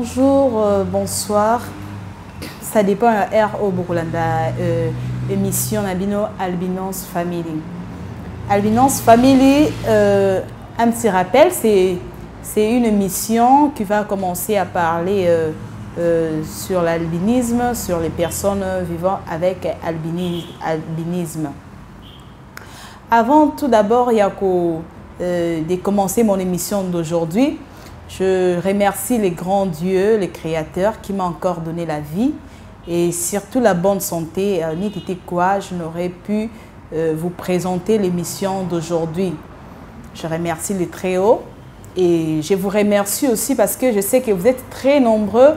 bonjour, bonsoir. Ça dépend au Burulanda, émission Nabino Albinos Family. Albinos Family, un petit rappel, c'est une émission qui va commencer à parler sur l'albinisme, sur les personnes vivant avec albinisme. Avant tout d'abord, il y a de commencer mon émission d'aujourd'hui. Je remercie les grands dieux, les créateurs qui m'ont encore donné la vie et surtout la bonne santé. N'était quoi, je n'aurais pu vous présenter l'émission d'aujourd'hui. Je remercie les Très-Hauts et je vous remercie aussi parce que je sais que vous êtes très nombreux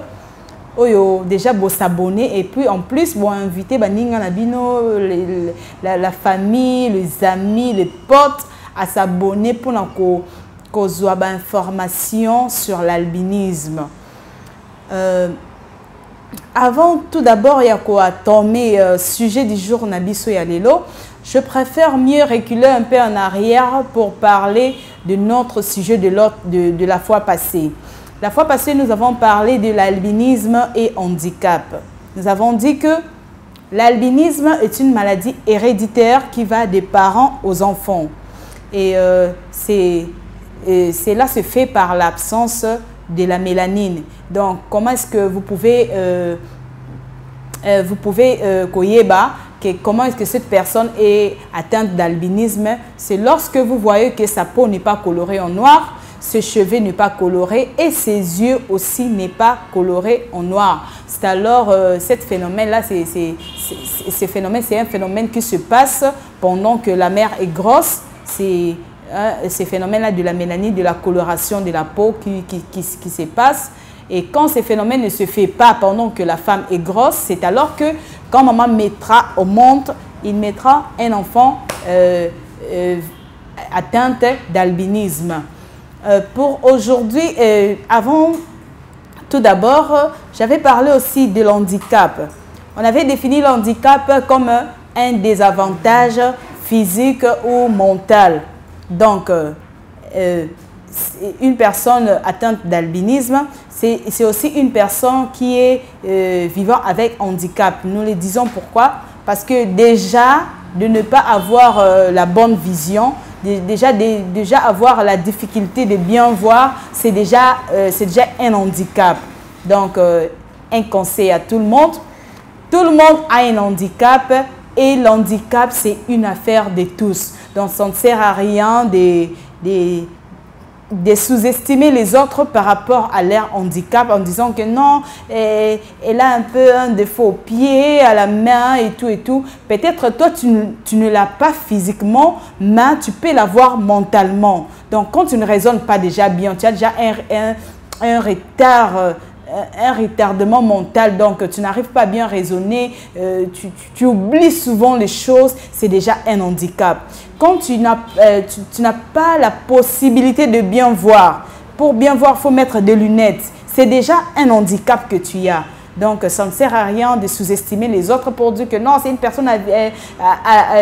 déjà pour s'abonner et puis en plus pour inviter la famille, les amis, les potes à s'abonner pour qu'on soit information sur l'albinisme. Avant tout d'abord, il y a quoi tomber sujet du jour Nabiso Yalelo. Je préfère mieux reculer un peu en arrière pour parler de notre sujet de la fois passée. La fois passée, nous avons parlé de l'albinisme et handicap. Nous avons dit que l'albinisme est une maladie héréditaire qui va des parents aux enfants. Et cela se fait par l'absence de la mélanine. Donc, comment est-ce que vous pouvez comment est-ce que cette personne est atteinte d'albinisme? C'est lorsque vous voyez que sa peau n'est pas colorée en noir, ses cheveux n'est pas coloré et ses yeux aussi n'est pas coloré en noir. C'est alors ce phénomène-là, c'est un phénomène qui se passe pendant que la mère est grosse. C'est ces phénomènes-là de la mélanine, de la coloration de la peau qui se passe. Et quand ce phénomène ne se fait pas pendant que la femme est grosse, c'est alors que quand maman mettra au monde, il mettra un enfant atteinte d'albinisme. Pour aujourd'hui, avant, tout d'abord, j'avais parlé aussi de l'handicap. On avait défini l'handicap comme un désavantage physique ou mental. Donc, une personne atteinte d'albinisme, c'est aussi une personne qui est vivant avec handicap. Nous le disons pourquoi? Parce que déjà, de ne pas avoir la bonne vision, déjà avoir la difficulté de bien voir, c'est déjà un handicap. Donc, un conseil à tout le monde. Tout le monde a un handicap et l'handicap, c'est une affaire de tous. Donc, ça ne sert à rien de sous-estimer les autres par rapport à leur handicap en disant que non, elle a un peu un défaut au pied, à la main et tout et tout. Peut-être toi, tu ne l'as pas physiquement, mais tu peux l'avoir mentalement. Donc, quand tu ne raisonnes pas déjà bien, tu as déjà un retard, un retardement mental, donc tu n'arrives pas à bien raisonner, tu oublies souvent les choses, c'est déjà un handicap. Quand tu n'as pas la possibilité de bien voir, pour bien voir, il faut mettre des lunettes, c'est déjà un handicap que tu as. Donc, ça ne sert à rien de sous-estimer les autres pour dire que non, c'est une personne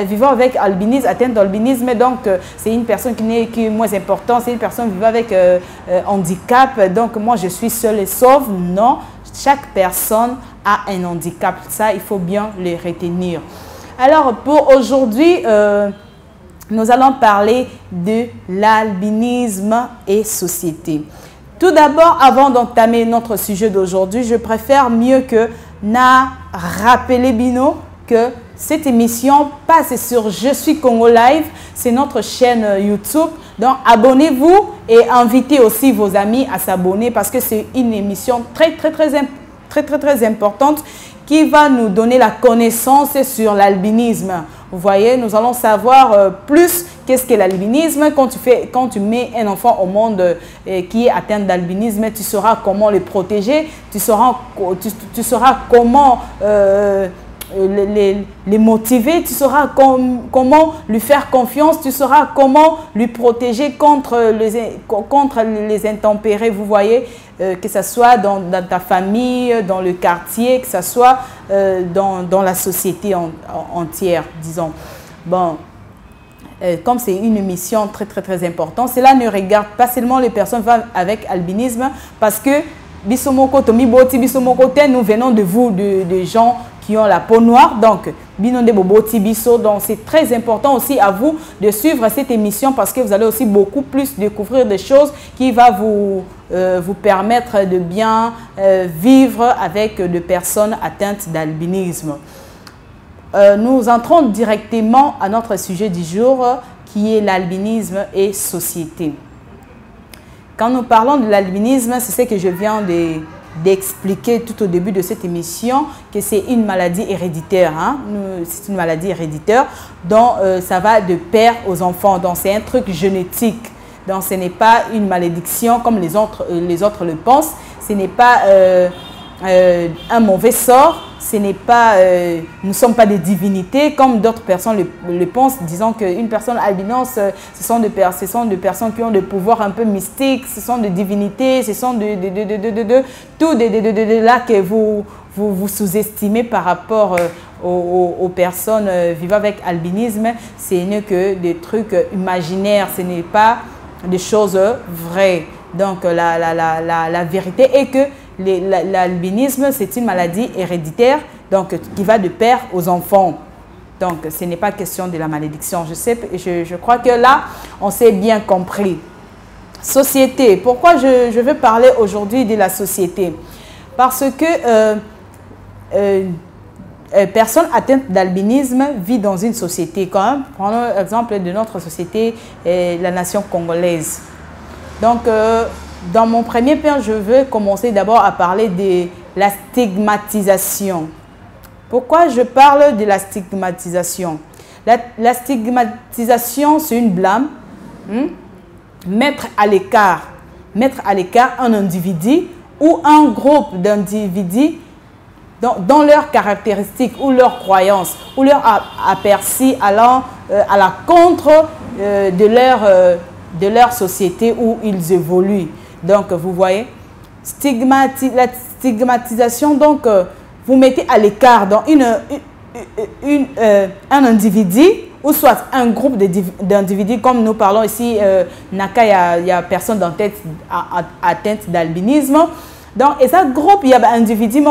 vivant avec albinisme, atteinte d'albinisme, donc c'est une personne qui est moins importante, c'est une personne vivant avec handicap, donc moi je suis seule et sauve. Non, chaque personne a un handicap, ça il faut bien le retenir. Alors, pour aujourd'hui, nous allons parler de l'albinisme et société. Tout d'abord, avant d'entamer notre sujet d'aujourd'hui, je préfère mieux que rappeler Bino que cette émission passe sur Je suis Congo Live, c'est notre chaîne YouTube. Donc, abonnez-vous et invitez aussi vos amis à s'abonner parce que c'est une émission très importante qui va nous donner la connaissance sur l'albinisme. Vous voyez, nous allons savoir plus qu'est-ce que l'albinisme. Quand tu mets un enfant au monde qui est atteint d'albinisme, tu sauras comment le protéger, tu sauras comment les motiver, tu sauras comment lui faire confiance, tu sauras comment lui protéger contre les intempéries, vous voyez, que ce soit dans ta famille, dans le quartier, que ce soit dans la société entière, disons. Bon, comme c'est une émission très importante, cela ne regarde pas seulement les personnes avec albinisme parce que Bisomoko, Tomi Boti, Bisomoko, nous venons de vous, de gens qui ont la peau noire. Donc, Binonde Boboti Biso. Donc, c'est très important aussi à vous de suivre cette émission parce que vous allez aussi beaucoup plus découvrir des choses qui vont vous permettre de bien vivre avec des personnes atteintes d'albinisme. Nous entrons directement à notre sujet du jour qui est l'albinisme et société. Quand nous parlons de l'albinisme, c'est ce que je viens d'expliquer tout au début de cette émission, que c'est une maladie héréditaire. Hein? C'est une maladie héréditaire dont ça va de père aux enfants. Donc c'est un truc génétique. Donc ce n'est pas une malédiction comme les autres le pensent. Ce n'est pas un mauvais sort. Ce n'est pas, nous ne sommes pas des divinités comme d'autres personnes le pensent, disant qu'une personne albinos, ce sont des personnes qui ont des pouvoirs un peu mystiques, ce sont des divinités, ce sont tout là que vous sous-estimez par rapport aux personnes vivant avec albinisme. Ce n'est que des trucs imaginaires, ce n'est pas des choses vraies. Donc la vérité est que l'albinisme, c'est une maladie héréditaire donc, qui va de père aux enfants. Donc, ce n'est pas question de la malédiction. Je crois que là, on s'est bien compris. Société. Pourquoi je veux parler aujourd'hui de la société? Parce que personne atteinte d'albinisme vit dans une société. Quand même, prenons l'exemple de notre société, la nation congolaise. Donc, dans mon premier point, je veux commencer d'abord à parler de la stigmatisation. Pourquoi je parle de la stigmatisation? La stigmatisation, c'est une blâme. Mettre à l'écart un individu ou un groupe d'individus dans leurs caractéristiques ou leurs croyances ou leur aperçu allant à la contre de leur société où ils évoluent. Donc, vous voyez, la stigmatisation, donc, vous mettez à l'écart dans un individu ou soit un groupe d'individus, comme nous parlons ici, Naka, il y a personne atteinte d'albinisme. Donc, et ça groupe, il y a un individu, s'est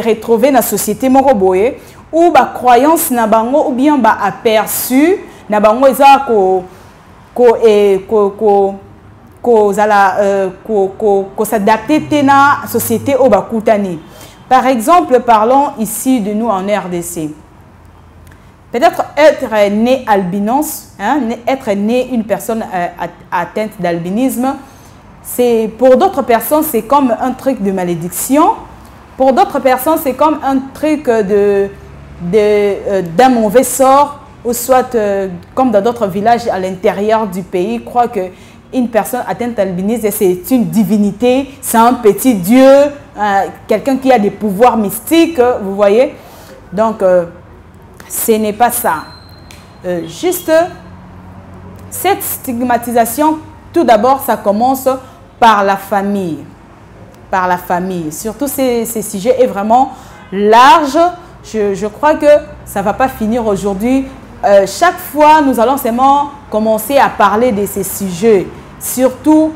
retrouvé dans la société, ou ba croyance, ou bien aperçu, s'adapter à la société au Bakutani. Par exemple, parlons ici de nous en RDC. Peut-être être né albinos, hein, être né une personne atteinte d'albinisme, pour d'autres personnes, c'est comme un truc de malédiction. Pour d'autres personnes, c'est comme un truc d'un mauvais sort, ou soit comme dans d'autres villages à l'intérieur du pays, croient que une personne atteinte d'albinisme, c'est une divinité, c'est un petit dieu, quelqu'un qui a des pouvoirs mystiques, vous voyez. Donc, ce n'est pas ça. Juste, cette stigmatisation, tout d'abord, ça commence par la famille. Par la famille. Surtout, ces sujets est vraiment large. Je crois que ça ne va pas finir aujourd'hui. Chaque fois, nous allons seulement commencer à parler de ces sujets. Surtout,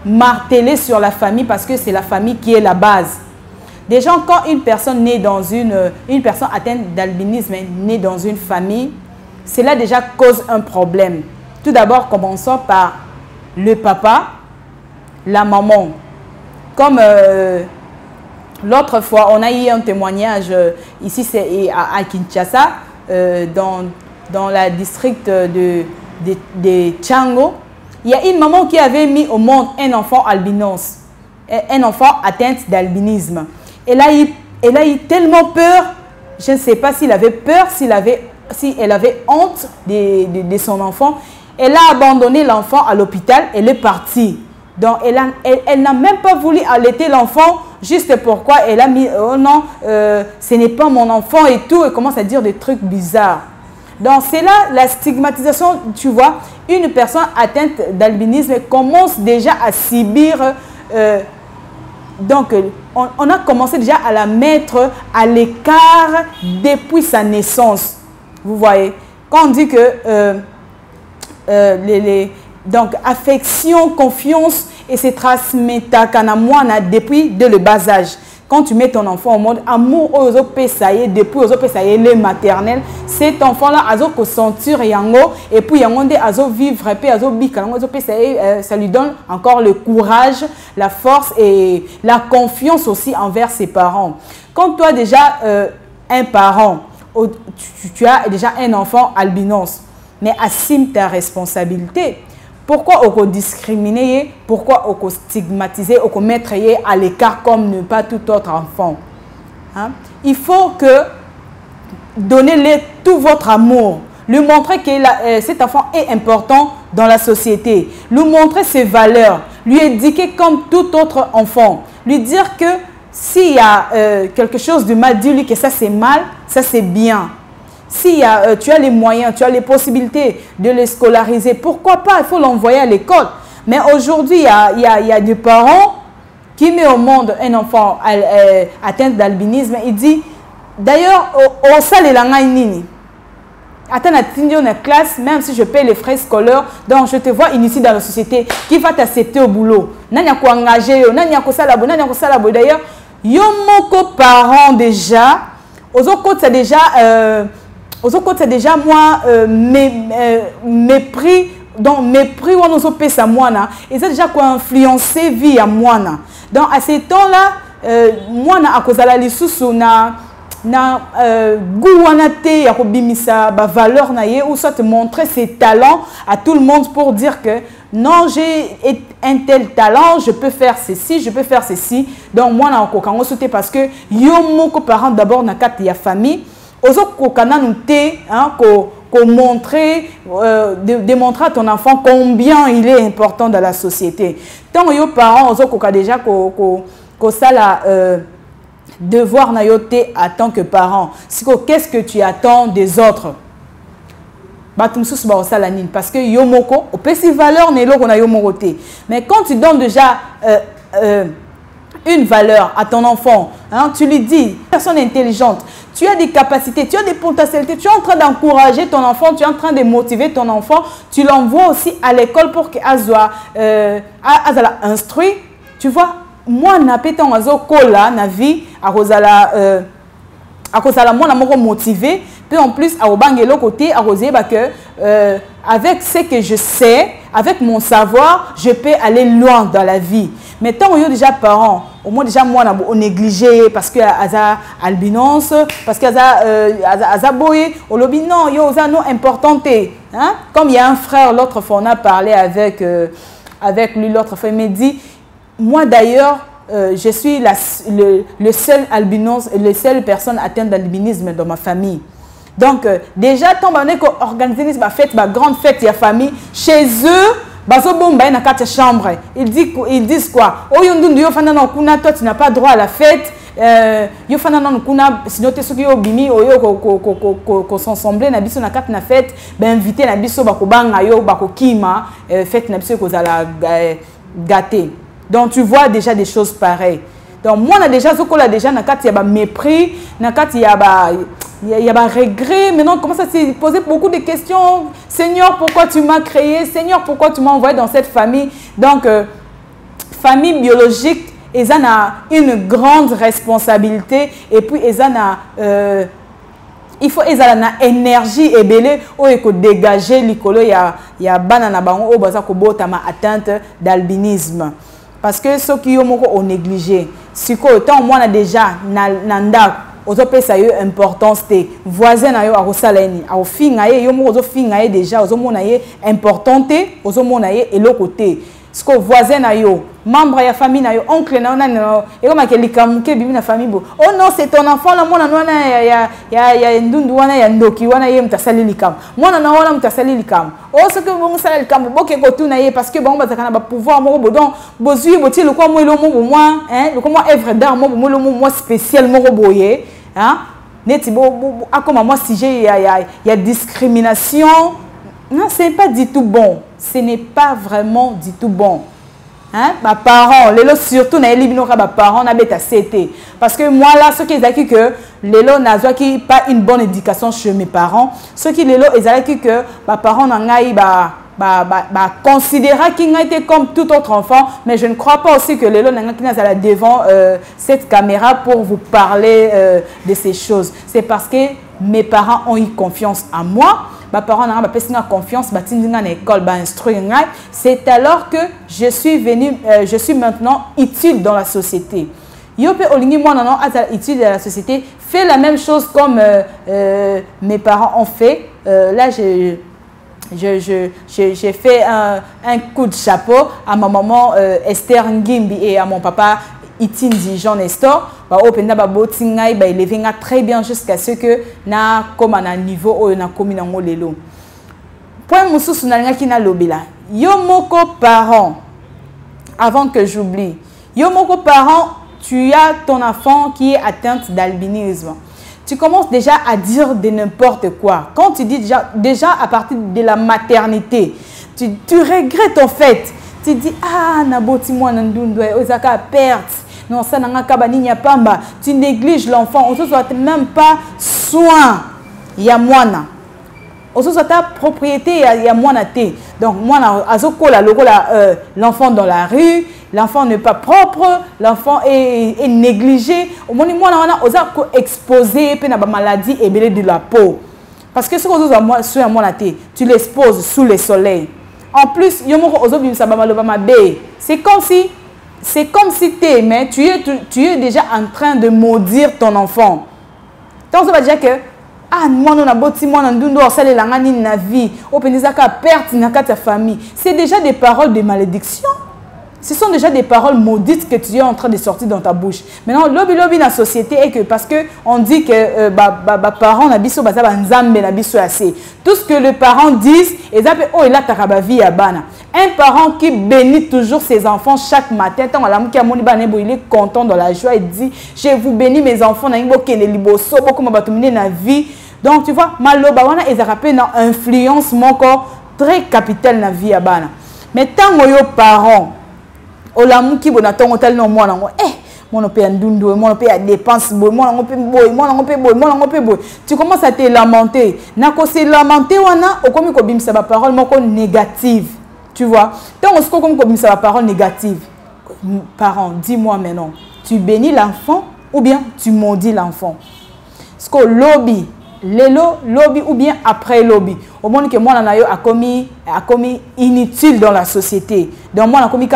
marteler sur la famille parce que c'est la famille qui est la base. Déjà, quand une personne née dans une personne atteinte d'albinisme née dans une famille, cela déjà cause un problème. Tout d'abord, commençons par le papa, la maman. Comme l'autre fois, on a eu un témoignage ici, c'est à Kinshasa, dans la district de Tchango. Il y a une maman qui avait mis au monde un enfant albinos, un enfant atteint d'albinisme. Elle a eu tellement peur, je ne sais pas s'il avait peur, si elle avait honte de son enfant. Elle a abandonné l'enfant à l'hôpital, elle est partie. Donc, elle n'a même pas voulu allaiter l'enfant, juste pourquoi elle a mis, oh non, ce n'est pas mon enfant et tout, elle commence à dire des trucs bizarres. Donc, c'est là la stigmatisation, tu vois, une personne atteinte d'albinisme commence déjà à subir, donc on a commencé déjà à la mettre à l'écart depuis sa naissance. Vous voyez, quand on dit que donc affection, confiance et se transmettre à moi depuis dès le bas âge. Quand tu mets ton enfant au monde, amour aux depuis aux les maternels, cet enfant-là, azo sentir yango et puis yango azo vivre et puis azo bika, ça lui donne encore le courage, la force et la confiance aussi envers ses parents. Quand toi déjà un parent, tu as déjà un enfant albinos, mais assume ta responsabilité. Pourquoi on discriminer, pourquoi on stigmatiser, on mettre à l'écart comme ne pas tout autre enfant? Hein? Il faut que donnez-lui tout votre amour, lui montrer que cet enfant est important dans la société, lui montrer ses valeurs, lui éduquer comme tout autre enfant, lui dire que s'il y a quelque chose de mal, dis-lui que ça c'est mal, ça c'est bien. Si tu as les moyens, tu as les possibilités de les scolariser, pourquoi pas? Il faut l'envoyer à l'école. Mais aujourd'hui, il y a des parents qui mettent au monde un enfant atteint d'albinisme. Il dit, d'ailleurs, au salle et la nini. Attends, la classe, même si je paye les frais scolaires, donc je te vois initié dans la société, qui va t'accepter au boulot. Nani a quoi engager, nani a quoi salabo, nani a quoi salabo. D'ailleurs, yomoko parents déjà, aux autres c'est déjà c'est déjà moi mépris, donc mépris ou nous opé sa moi et ça déjà quoi influencer vie à moi. Donc à ces temps-là moi à cause de la lisusu na gouanate ya kobimisa ba valeur na ye ou soit te montrer ses talents à tout le monde pour dire que non, j'ai un tel talent, je peux faire ceci, je peux faire ceci. Donc moi na ko sauter parce que yo moko parent d'abord na kat ya famille ozo kokana nute hein ko montrer démontrer à ton enfant combien il est important dans la société. Tant yo parents ozo koka déjà ko sala devoir na yoté en tant que parent. Qu'est-ce que tu attends des autres? Parce que yomoko au petit valeur n'est là qu'on a yomoroté. Mais quand tu donnes déjà une valeur à ton enfant, hein, tu lui dis, personne intelligente, tu as des capacités, tu as des potentialités, tu es en train d'encourager ton enfant, tu es en train de motiver ton enfant, tu l'envoies aussi à l'école pour qu'il soit instruit. Tu vois, moi, na pétan azo kola na vie à cause de moi, je suis motivé. Puis en plus, à l'autre côté, à que avec ce que je sais, avec mon savoir, je peux aller loin dans la vie. Mais tant que déjà parents, au moins déjà moi on négligé parce que aza albinos, parce que aza boy, au lobby non, yo aza non importante. Hein? Comme il y a un frère, l'autre fois on a parlé avec lui, l'autre fois il m'a dit, moi d'ailleurs. Je suis le seul albinos, la seule personne atteinte d'albinisme dans ma famille. Donc, déjà, tant qu'on organise une fête, une grande fête de la famille, chez eux, dans 4 chambres. Ils disent quoi? Oh, toi, tu n'as pas droit à la fête. Sinon, tu es sûr bimi qu'on s'ensemble na biso na carte na fête, ben invité na biso bakobanga yo bakokima fête na biso ko za gâté. Donc tu vois déjà des choses pareilles. Donc moi on a déjà déjà na carte il y a mépris, na carte il y a regret. Maintenant on commence à se poser beaucoup de questions. Seigneur, pourquoi tu m'as créé? Seigneur, pourquoi tu m'as envoyé dans cette famille? Donc famille biologique, ils ont une grande responsabilité et puis ils ont il faut qu'ils aient une énergie et belé ou que dégager l'école il y a banana bango au baza ko botama atteinte d'albinisme. Parce que ceux qui ont négligé, si autant moi a déjà nanda, aux autres ça eu importance des voisins na yo a rosaleni, a fingaye yo mo fingaye déjà aux hommes naie importante, aux hommes naie et l'autre côté. Ce que voisin na yo, membre ya famille na yo, oncle na yo, et comme aquel likamuke bibi na famille bo. Oh non, c'est ton enfant là, moi na ya ndundu wana ya ndoki wana ye mtasali likam. Moi na wana mtasali likam. Oh ce que bon sala likam, boke ko tu na ye parce que bon bazakana ba pouvoir mo bo donc bozui boti le quoi moi le mo moi, hein, le comment œuvre d'art mo le moi spécial mo boye, hein? Neti bo comme moi si j'ai y a discrimination. Non, ce n'est pas du tout bon. Ce n'est pas vraiment du tout bon. Hein? Mes parents, les surtout, mes parents n'ont pas été. Parce que moi, là, ceux qui disent que les lots n'ont pas une bonne éducation chez mes parents, ceux qui les lots, ils disent que mes parents n'ont considérer qu'il a été comme tout autre enfant, mais je ne crois pas aussi que les gens qui sont devant cette caméra pour vous parler de ces choses. C'est parce que mes parents ont eu confiance en moi. Mes parents ont confiance, c'est alors que je suis maintenant utile dans la société. Yope olingi moi non utile dans la société, fait la même chose comme mes parents ont fait. Là j'ai fait un coup de chapeau à ma maman Esther Ngimbi et à mon papa Itindi Jean Nestor. Il très bien jusqu'à ce que na comme à un niveau où na commis dans lelo. Point mususu na nga kina lobila. Yo moko parent, avant que j'oublie, yo moko parent, tu as ton enfant qui est atteinte d'albinisme. Tu commences déjà à dire de n'importe quoi. Quand tu dis déjà à partir de la maternité, tu regrettes en fait. Tu dis, ah, naboti moi nandundo, ozaka perte. Non, ça n'a pas de pamba. Tu négliges l'enfant. On ne soit même pas soin. Il y a moi. On se soit ta propriété. Il y a moi. Donc, moi, l'enfant dans la rue. L'enfant n'est pas propre. L'enfant est négligé. Au moins, on a exposé à la maladie et de la peau. Parce que ce que tu l'exposes sous le soleil. En plus, c'est comme si tu es déjà en train de maudire ton enfant. Donc, ça veut dire que c'est déjà des paroles de malédiction. Ce sont déjà des paroles maudites que tu es en train de sortir dans ta bouche. Maintenant, lobby dans la société est que parce qu'on dit que parents n'abisso nzambe n'abisso assez. Tout ce que les parents disent, ils appellent oh il a tarabavi à bana. Un parent qui bénit toujours ses enfants chaque matin, il est content dans la joie et dit je vous bénis mes enfants, donc tu vois, maloba wana ils rappellent une influence très capitale dans la vie à bana. Mais tant que les parents olamuki bonatongo talino mwana ngo mon père ndundu mon père dépense boy mon père boy tu commences à te lamenter nako se lamenter wana okomi ko bimisa ba parole moko négative tu vois tant on se comme ko bimisa ba parole négative parents dis-moi maintenant tu bénis l'enfant ou bien tu maudis l'enfant ce que lobby lelo lobby ou bien après lobby au monde que moi na yo a commis inutile dans la société donc moi na commis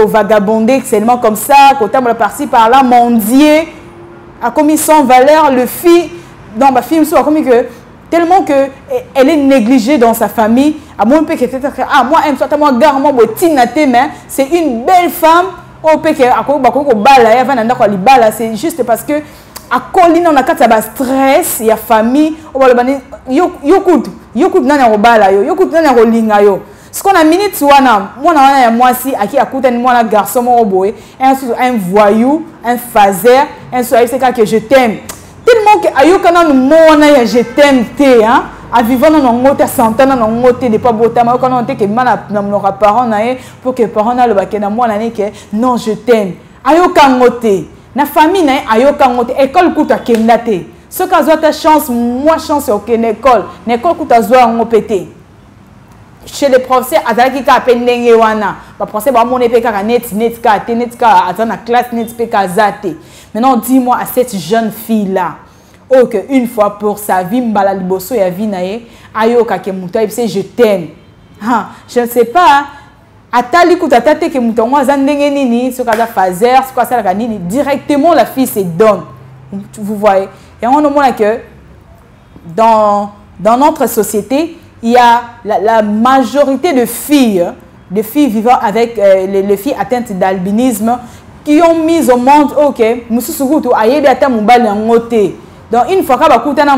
vagabonder seulement comme ça côté la partie par là mendier a commis sans valeur le fille dans ma fille a commis que tellement que elle est négligée dans sa famille à mon père qui était ah moi aime soit moi gare moi botinate mais c'est une belle femme au père qui a ko bala ya va nanda ko libala c'est juste parce que à colline on a quatre stress il y a famille on va le bani yokut nana robala yokut nana rolinga yo ce qu'on a minute wana mwana ya mwasi aki akuta ni mwana garçon mo boy un voyou un phaser un soir c'est que je t'aime tellement que ayoka na mona ya je t'aime te hein a vivant dans ngote santana na ngote de pas botama quand on te que mana na nos parents na pour que parents na le bakena mwana ne que non je t'aime ayoka ngote na famille na ayoka ngote école kuta kendate ce cas ta chance moi chance au école l'école kuta zoa ngopete chez les professeurs azaki ka pendenge wana ba professeur ba mon epeka ka net ka azana classe net peka zate maintenant dis-moi à cette jeune fille là oh que une fois pour sa vie mbala liboso ya vie nae ayoka ke muto epse je t'aime je ne sais pas atali kutata te ke muto ngwa zandenge nini ce kaza phaser ce quoi ça la nini directement la fille se donne vous voyez et on montre que dans notre société il y a la majorité de filles vivant avec les filles atteintes d'albinisme qui ont mis au monde ok mususukutu ayebi ata mubali ngote donc une fois ka bakutana